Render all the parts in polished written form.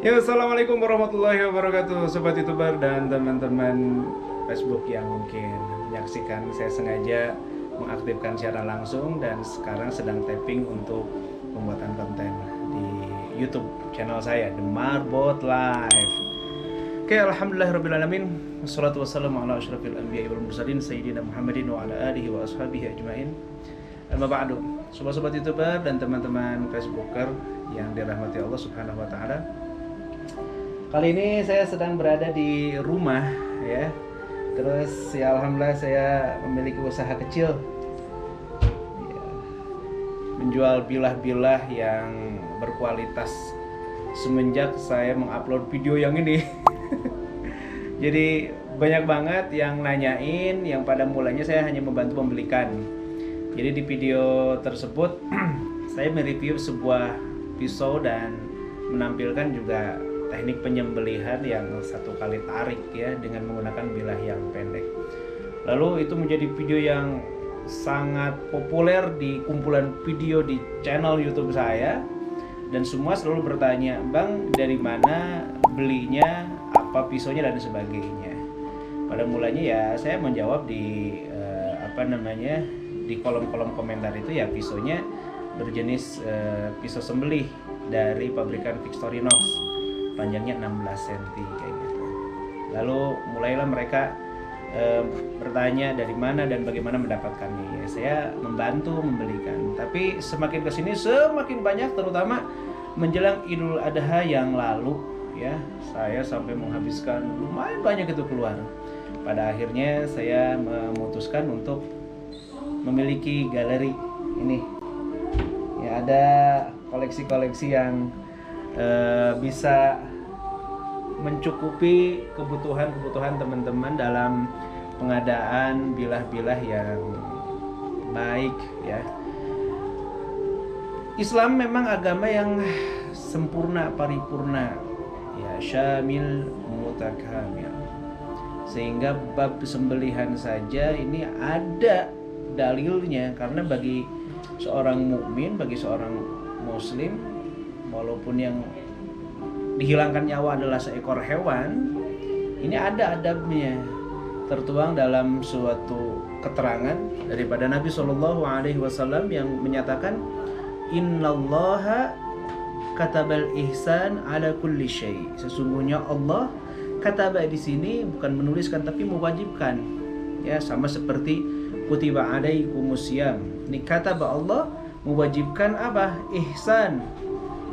Ya, assalamualaikum warahmatullahi wabarakatuh, sobat youtuber dan teman-teman Facebook yang mungkin menyaksikan. Saya sengaja mengaktifkan siaran langsung dan sekarang sedang tapping untuk pembuatan konten di YouTube channel saya, The Marbot Live. Oke, alhamdulillahirrabbilalamin. Wassalatu wassalamu ala asyrafil anbiya'i wal mursalin sayyidina Muhammadin wa ala alihi wa ashabihi ajmain. Amma ba'du. Sobat-sobat youtuber dan teman-teman Facebooker yang dirahmati Allah Subhanahu wa taala. Kali ini saya sedang berada di rumah ya. Terus ya alhamdulillah saya memiliki usaha kecil ya, menjual bilah-bilah yang berkualitas semenjak saya mengupload video yang ini. Jadi banyak banget yang nanyain, yang pada mulanya saya hanya membantu membelikan. Jadi di video tersebut saya mereview sebuah pisau dan menampilkan juga teknik penyembelihan yang satu kali tarik ya dengan menggunakan bilah yang pendek. Lalu itu menjadi video yang sangat populer di kumpulan video di channel YouTube saya dan semua selalu bertanya, "Bang, dari mana belinya, apa pisaunya dan sebagainya." Pada mulanya ya saya menjawab di di kolom-kolom komentar itu ya pisaunya berjenis pisau sembelih dari pabrikan Victorinox, panjangnya 16 cm kayak gitu. Lalu mulailah mereka bertanya dari mana dan bagaimana mendapatkannya. Ya, saya membantu membelikan. Tapi semakin kesini semakin banyak, terutama menjelang Idul Adha yang lalu ya, saya sampai menghabiskan lumayan banyak itu keluar. Pada akhirnya saya memutuskan untuk memiliki galeri ini. Ya, ada koleksi-koleksi yang bisa mencukupi kebutuhan teman-teman dalam pengadaan bilah-bilah yang baik ya. Islam memang agama yang sempurna, paripurna ya, syamil mutakamil. Sehingga bab sembelihan saja ini ada dalilnya, karena bagi seorang mukmin, bagi seorang muslim, walaupun yang dihilangkan nyawa adalah seekor hewan, ini ada adabnya, tertuang dalam suatu keterangan daripada Nabi Shallallahu Alaihi Wasallam yang menyatakan, Innallaha katabal ihsan ala kulli syai. Sesungguhnya Allah kataba di sini bukan menuliskan tapi mewajibkan, ya, sama seperti kutiba alaikumus syiyam. Ini kataba Allah mewajibkan apa? Ihsan.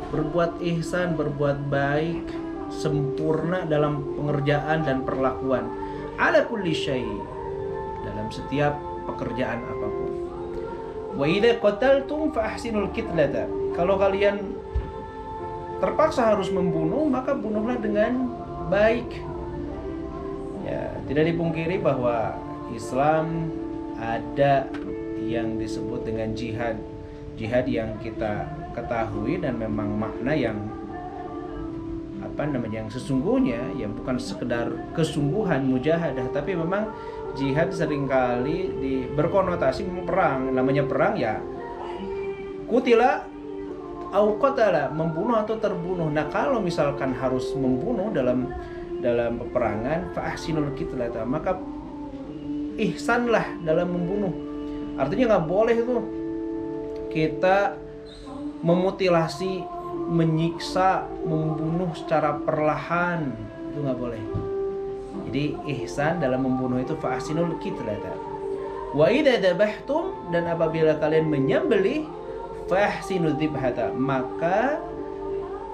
Berbuat ihsan, berbuat baik, sempurna dalam pengerjaan dan perlakuan. Ala kulli syai, dalam setiap pekerjaan apapun. Wa idza qataltum fa ahsinul qitlata. Kalau kalian terpaksa harus membunuh, maka bunuhlah dengan baik. Ya, tidak dipungkiri bahwa Islam ada yang disebut dengan jihad. Jihad yang kita ketahui dan memang makna yang yang sesungguhnya ya, bukan sekedar kesungguhan mujahadah, tapi memang jihad seringkali berkonotasi perang. Namanya perang ya kutila au qatala, membunuh atau terbunuh. Nah, kalau misalkan harus membunuh dalam peperangan, fa ahsinul qitlata, maka ihsanlah dalam membunuh. Artinya nggak boleh tuh kita memutilasi, menyiksa, membunuh secara perlahan, itu nggak boleh. Jadi ihsan dalam membunuh itu fa ahsinul qitlata. Wa idza dzabhtum, dan apabila kalian menyembelih, fa ahsinul dzibhata, maka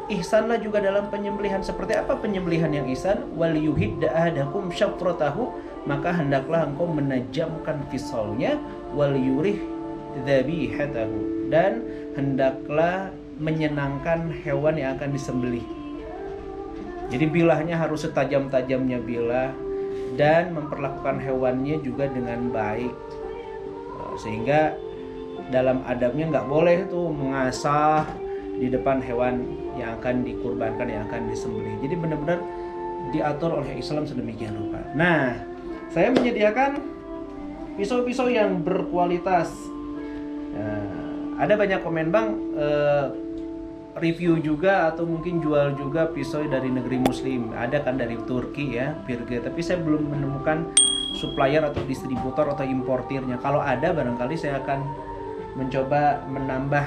ihsanlah juga dalam penyembelihan. Seperti apa penyembelihan yang ihsan? Wal yuhidda ahadakum syafratahu, maka hendaklah engkau menajamkan pisaunya, wal yurih dzabihatahu, dan hendaklah menyenangkan hewan yang akan disembelih. Jadi bilahnya harus setajam-tajamnya bilah dan memperlakukan hewannya juga dengan baik. Sehingga dalam adabnya nggak boleh tuh mengasah di depan hewan yang akan dikurbankan, yang akan disembelih. Jadi benar-benar diatur oleh Islam sedemikian rupa. Nah, saya menyediakan pisau-pisau yang berkualitas. Ada banyak komen, Bang, review juga atau mungkin jual juga pisau dari negeri muslim. Ada kan dari Turki ya, Pirge, tapi saya belum menemukan supplier atau distributor atau importirnya. Kalau ada barangkali saya akan mencoba menambah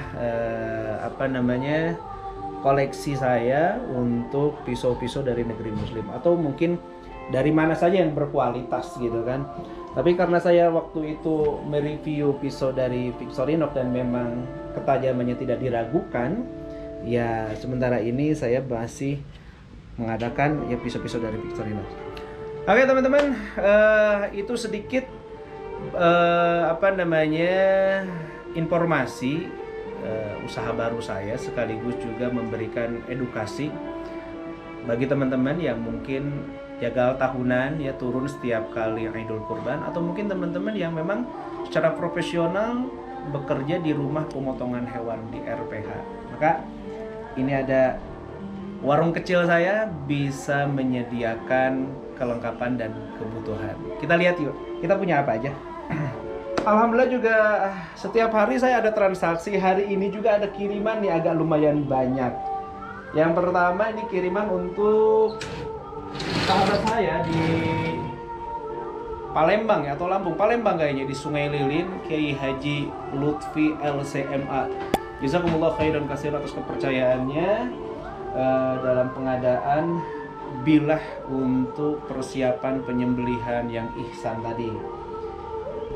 koleksi saya untuk pisau-pisau dari negeri muslim, atau mungkin dari mana saja yang berkualitas gitu kan. Tapi karena saya waktu itu mereview pisau dari Victorinox dan memang ketajamannya tidak diragukan, ya sementara ini saya masih mengadakan ya pisau-pisau dari Victorinox. Oke teman-teman, itu sedikit informasi usaha baru saya, sekaligus juga memberikan edukasi bagi teman-teman yang mungkin jagal tahunan ya, turun setiap kali Idul Kurban, atau mungkin teman-teman yang memang secara profesional bekerja di rumah pemotongan hewan di RPH. Maka ini ada warung kecil saya, bisa menyediakan kelengkapan dan kebutuhan. Kita lihat yuk, kita punya apa aja. Alhamdulillah juga setiap hari saya ada transaksi. Hari ini juga ada kiriman nih, agak lumayan banyak. Yang pertama ini kiriman untuk sahabat saya di Palembang ya, atau Lampung, Palembang kayaknya, di Sungai Lilin, Kiai Haji Lutfi LCMA. Jazakumullah khairan katsir atas kepercayaannya dalam pengadaan bilah untuk persiapan penyembelihan yang ihsan tadi.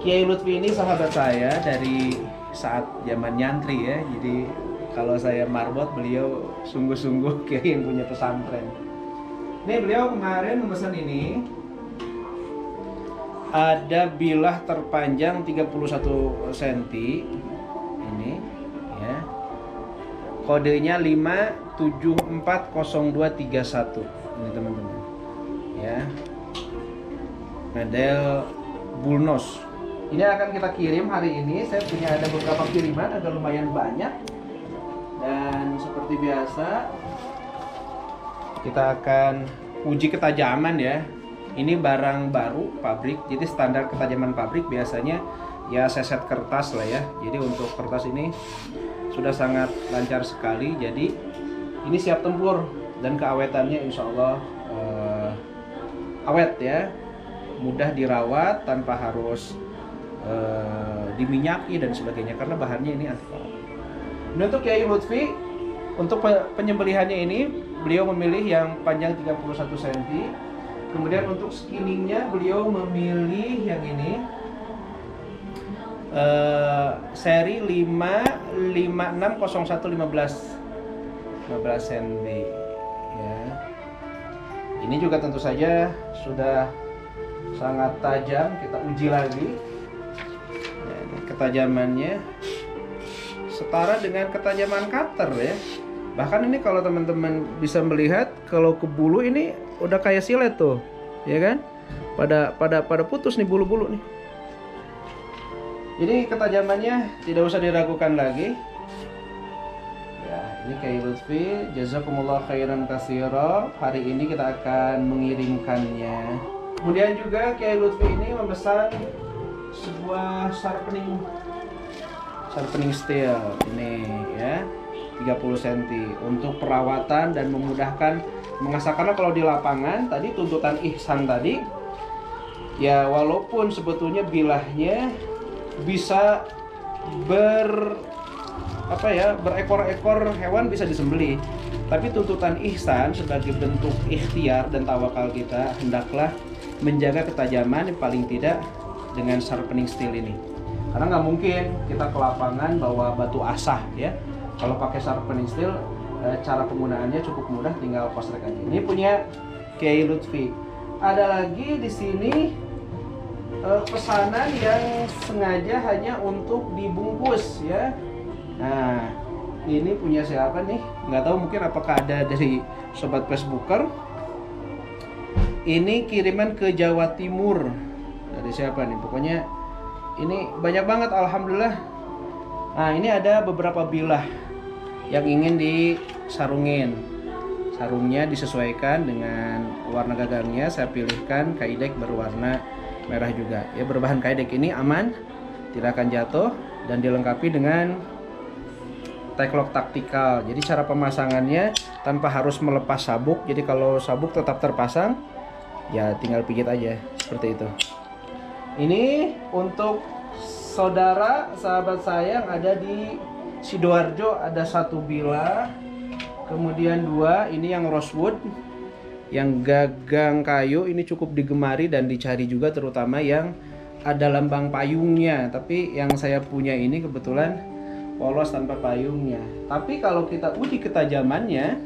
Kiai Lutfi ini sahabat saya dari saat zaman nyantri ya. Jadi kalau saya marbot, beliau sungguh-sungguh kiai yang punya pesantren. Ini beliau kemarin memesan ini, ada bilah terpanjang 31 cm ini ya, kodenya 5740231 ini teman-teman ya, model Bulnos. Ini akan kita kirim hari ini. Saya punya ada beberapa kiriman, agak lumayan banyak, dan seperti biasa kita akan uji ketajaman ya. Ini barang baru pabrik, jadi standar ketajaman pabrik biasanya ya seset kertas lah ya. Jadi untuk kertas ini sudah sangat lancar sekali. Jadi ini siap tempur dan keawetannya insya Allah awet ya, mudah dirawat tanpa harus diminyaki dan sebagainya, karena bahannya ini anti karat. Ini untuk Kiai Lutfi, untuk penyembelihannya ini beliau memilih yang panjang 31 cm. Kemudian untuk skinningnya beliau memilih yang ini seri 5560115 cm ya. Ini juga tentu saja sudah sangat tajam, kita uji lagi. Nah, ini ketajamannya setara dengan ketajaman cutter ya. Bahkan ini kalau teman-teman bisa melihat, kalau ke bulu ini udah kayak silet tuh, ya kan? Pada putus nih bulu-bulu nih. Jadi ketajamannya tidak usah diragukan lagi. Ya, ini Kiai Lutfi, jazakumullah khairan katsira. Hari ini kita akan mengirimkannya. Kemudian juga Kiai Lutfi ini memesan sebuah sharpening steel ini ya, 30 cm untuk perawatan dan memudahkan mengasah. Karena kalau di lapangan tadi tuntutan ihsan tadi ya, walaupun sebetulnya bilahnya bisa berekor-ekor hewan bisa disembelih, tapi tuntutan ihsan sebagai bentuk ikhtiar dan tawakal kita, hendaklah menjaga ketajaman paling tidak dengan sharpening steel ini. Karena nggak mungkin kita ke lapangan bawa batu asah ya. Kalau pakai sharpening steel, cara penggunaannya cukup mudah, tinggal kostrek aja. Ini punya Kiai Lutfi. Ada lagi di sini pesanan yang sengaja hanya untuk dibungkus ya. Nah, ini punya siapa nih? Nggak tahu, mungkin apakah ada dari sobat Facebooker. Ini kiriman ke Jawa Timur. Dari siapa nih? Pokoknya ini banyak banget, alhamdulillah. Nah, ini ada beberapa bilah yang ingin disarungin. Sarungnya disesuaikan dengan warna gagangnya. Saya pilihkan kaidek berwarna merah juga. Ya, berbahan kaidek ini aman, tidak akan jatuh, dan dilengkapi dengan Tek-Lok taktikal. Jadi cara pemasangannya tanpa harus melepas sabuk. Jadi kalau sabuk tetap terpasang, ya tinggal pijit aja seperti itu. Ini untuk saudara sahabat saya yang ada di Sidoarjo, ada 1 bilah, kemudian 2 ini yang rosewood, yang gagang kayu. Ini cukup digemari dan dicari juga, terutama yang ada lambang payungnya. Tapi yang saya punya ini kebetulan polos tanpa payungnya. Tapi kalau kita uji ketajamannya,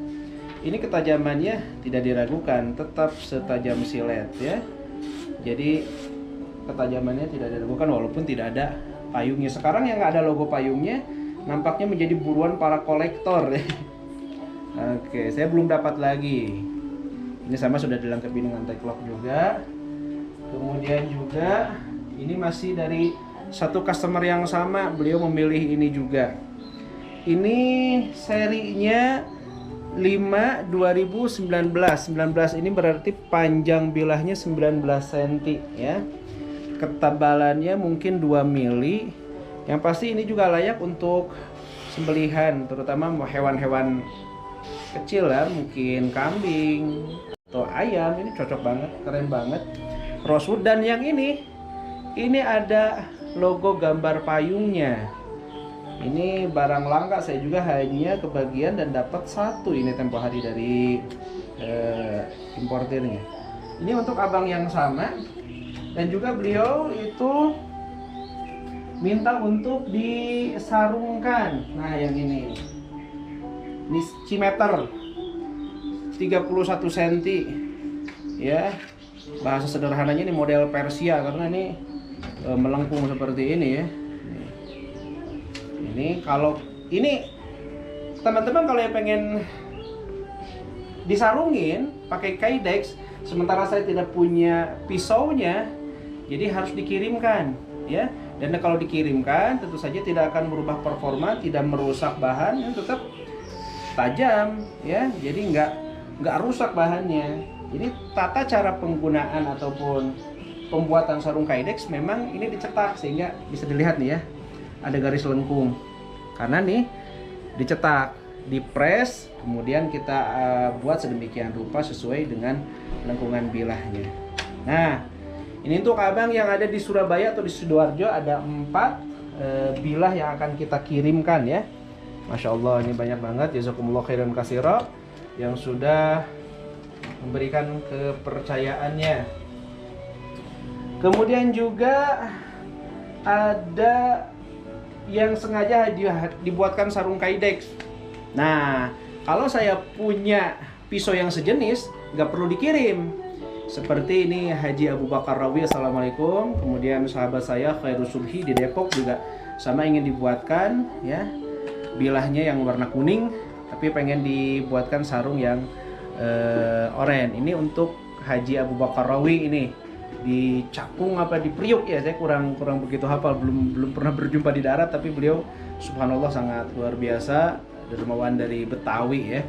ini ketajamannya tidak diragukan, tetap setajam silet ya. Jadi ketajamannya tidak diragukan walaupun tidak ada payungnya. Sekarang yang nggak ada logo payungnya nampaknya menjadi buruan para kolektor. Oke, saya belum dapat lagi. Ini sama sudah dilengkapi dengan Tek-Lok juga. Kemudian juga ini masih dari satu customer yang sama, beliau memilih ini juga. Ini serinya 5 2019. 19 ini berarti panjang bilahnya 19 cm ya. Ketebalannya mungkin 2 mili. Yang pasti ini juga layak untuk sembelihan, terutama hewan-hewan kecil ya, mungkin kambing atau ayam. Ini cocok banget, keren banget. Rosewood, dan yang ini ada logo gambar payungnya. Ini barang langka, saya juga hanya kebagian dan dapat 1 ini tempo hari dari importirnya. Ini untuk abang yang sama, dan juga beliau itu minta untuk disarungkan. Nah yang ini cimeter 31 cm ya. Bahasa sederhananya ini model Persia, karena ini melengkung seperti ini ya. Ini kalau ini teman-teman kalau yang pengen disarungin pakai kydex, sementara saya tidak punya pisaunya, jadi harus dikirimkan ya. Dan kalau dikirimkan tentu saja tidak akan merubah performa, tidak merusak bahan, yang tetap tajam ya. Jadi nggak rusak bahannya. Jadi tata cara penggunaan ataupun pembuatan sarung kydex memang ini dicetak, sehingga bisa dilihat nih ya, ada garis lengkung karena nih dicetak, dipres, kemudian kita buat sedemikian rupa sesuai dengan lengkungan bilahnya. Nah ini untuk abang yang ada di Surabaya atau di Sidoarjo, ada 4 bilah yang akan kita kirimkan ya. Masya Allah, ini banyak banget. Jazakumullah khairan katsira yang sudah memberikan kepercayaannya. Kemudian juga ada yang sengaja dibuatkan sarung kydex. Nah, kalau saya punya pisau yang sejenis, nggak perlu dikirim. Seperti ini Haji Abu Bakar Rawi, assalamualaikum. Kemudian sahabat saya Khairul Subhi di Depok juga sama ingin dibuatkan ya, bilahnya yang warna kuning, tapi pengen dibuatkan sarung yang oranye. Ini untuk Haji Abu Bakar Rawi ini di Cakung apa di Priuk ya, saya kurang begitu hafal, belum pernah berjumpa di darat, tapi beliau subhanallah sangat luar biasa, dermawan dari Betawi ya.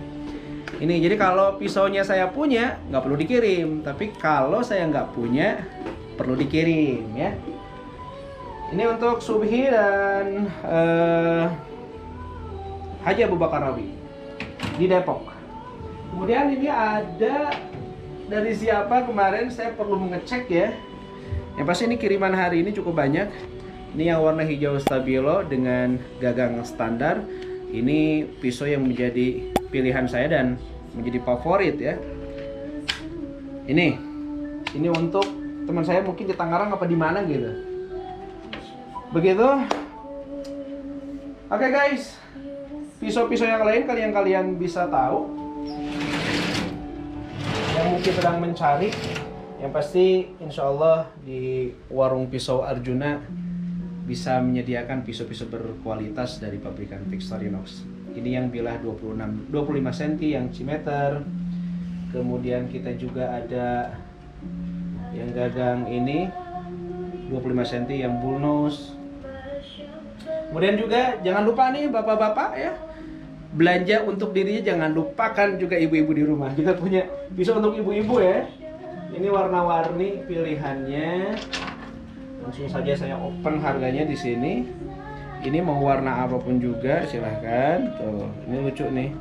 Ini jadi kalau pisaunya saya punya nggak perlu dikirim, tapi kalau saya nggak punya perlu dikirim ya. Ini untuk Subhi dan Haji Abu Bakar Rawi di Depok. Kemudian ini ada dari siapa kemarin, saya perlu mengecek ya. Yang pasti ini kiriman hari ini cukup banyak. Ini yang warna hijau stabilo dengan gagang standar. Ini pisau yang menjadi pilihan saya dan menjadi favorit ya. Ini untuk teman saya mungkin di Tangerang apa di mana gitu. Begitu. Oke guys, pisau-pisau yang lain kalian bisa tahu, yang mungkin sedang mencari, yang pasti insya Allah di warung pisau Arjuna bisa menyediakan pisau-pisau berkualitas dari pabrikan Victorinox. Ini yang bilah 25 cm yang cimeter. Kemudian kita juga ada yang gagang ini 25 cm yang bullnose. Kemudian juga jangan lupa nih bapak-bapak ya, belanja untuk dirinya, jangan lupakan juga ibu-ibu di rumah. Kita punya pisau untuk ibu-ibu ya. Ini warna-warni pilihannya. Langsung saja saya open harganya di sini. Ini mau warna apapun juga silahkan. Tuh, ini lucu nih.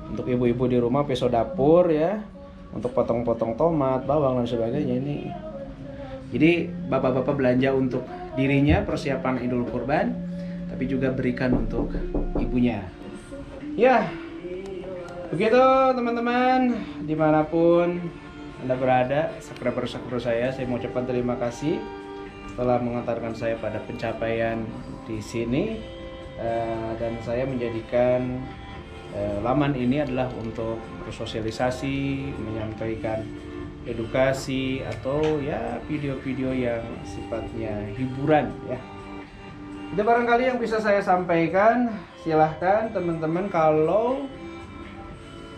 Untuk ibu-ibu di rumah, pisau dapur ya. Untuk potong-potong tomat, bawang dan sebagainya ini. Jadi bapak-bapak belanja untuk dirinya persiapan Idul Kurban, tapi juga berikan untuk ibunya. Ya, begitu teman-teman, dimanapun Anda berada, subscriber saya mau ucapkan terima kasih telah mengantarkan saya pada pencapaian di sini, dan saya menjadikan laman ini adalah untuk bersosialisasi, menyampaikan edukasi atau ya video-video yang sifatnya hiburan ya. Itu barangkali yang bisa saya sampaikan. Silahkan teman-teman kalau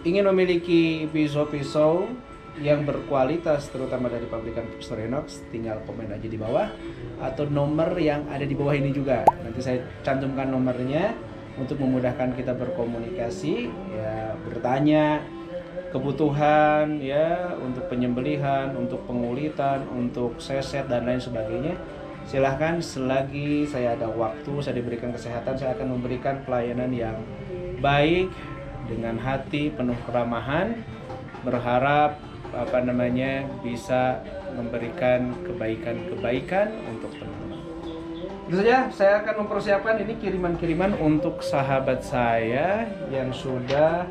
ingin memiliki pisau-pisau yang berkualitas terutama dari pabrikan Victorinox, tinggal komen aja di bawah atau nomor yang ada di bawah ini juga. Nanti saya cantumkan nomornya untuk memudahkan kita berkomunikasi ya, bertanya kebutuhan ya, untuk penyembelihan, untuk pengulitan, untuk seset dan lain sebagainya. Silahkan, selagi saya ada waktu, saya diberikan kesehatan, saya akan memberikan pelayanan yang baik dengan hati penuh keramahan, berharap bisa memberikan kebaikan-kebaikan untuk teman-teman. Itu saja, saya akan mempersiapkan ini kiriman-kiriman untuk sahabat saya yang sudah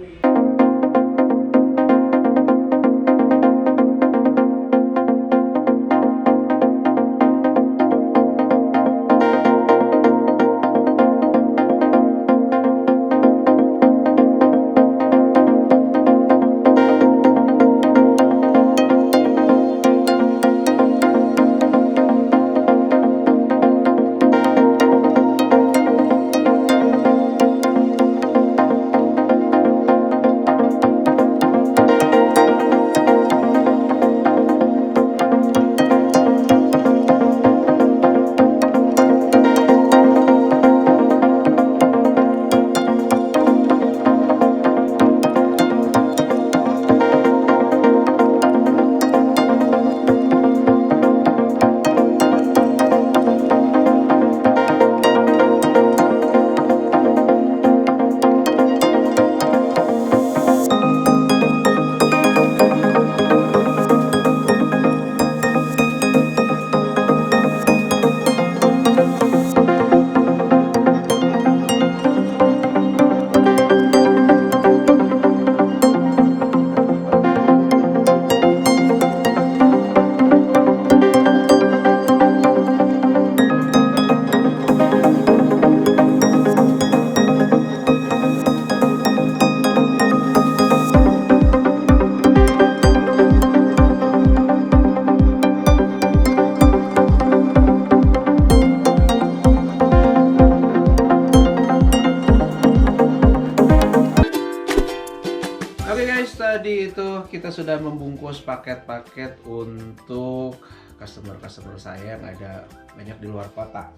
tadi itu kita sudah membungkus paket-paket untuk customer-customer saya yang ada banyak di luar kota.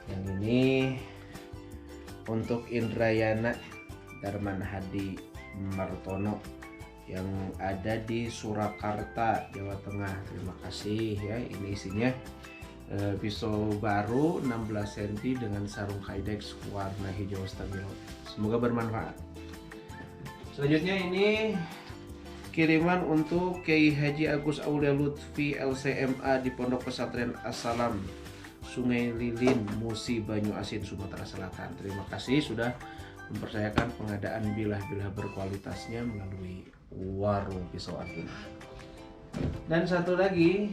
Yang ini untuk Indrayana Darman Hadi Martono yang ada di Surakarta, Jawa Tengah. Terima kasih ya. Ini isinya pisau baru 16 cm dengan sarung kydex warna hijau stabilo. Semoga bermanfaat. Selanjutnya ini kiriman untuk Kiai Haji Agus Aulia Lutfi LCMA di Pondok Pesantren As-Salam Sungai Lilin, Musi, Banyu Asin, Sumatera Selatan. Terima kasih sudah mempercayakan pengadaan bilah-bilah berkualitasnya melalui warung pisau Arjuna. Dan satu lagi,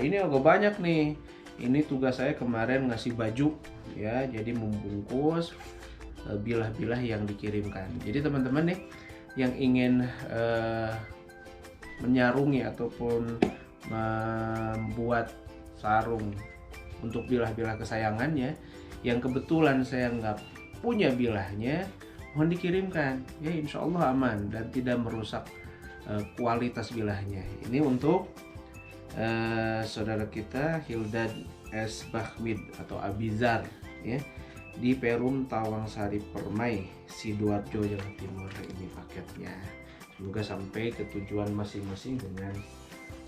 ini agak banyak nih. Ini tugas saya kemarin ngasih baju ya, jadi membungkus bilah-bilah yang dikirimkan. Jadi teman-teman nih yang ingin menyarungi ataupun membuat sarung untuk bilah-bilah kesayangannya yang kebetulan saya nggak punya bilahnya, mohon dikirimkan ya, insya Allah aman dan tidak merusak kualitas bilahnya. Ini untuk saudara kita Hildad S. Bahmid atau Abizar ya, di Perum Tawangsari Permai, Sidoarjo, Jawa Timur. Ini paketnya, semoga sampai ke tujuan masing-masing dengan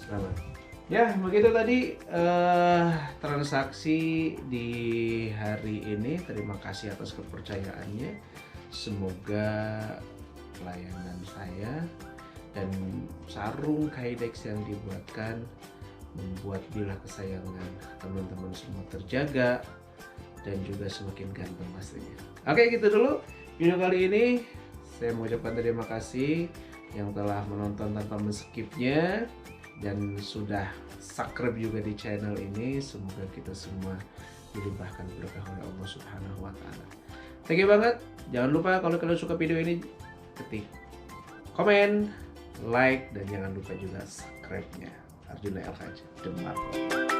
selamat. Ya, begitu tadi transaksi di hari ini. Terima kasih atas kepercayaannya. Semoga pelayanan saya dan sarung Kydex yang dibuatkan membuat bilah kesayangan teman-teman semua terjaga dan juga semakin ganteng pastinya. Oke, gitu dulu video kali ini. Saya mengucapkan terima kasih yang telah menonton tanpa men-skipnya dan sudah subscribe juga di channel ini. Semoga kita semua dilimpahkan berkah oleh Allah Subhanahu wa taala. Thank you banget. Jangan lupa kalau kalian suka video ini, ketik komen, like, dan jangan lupa juga subscribe-nya. Arjuna El Haj, The Marvel.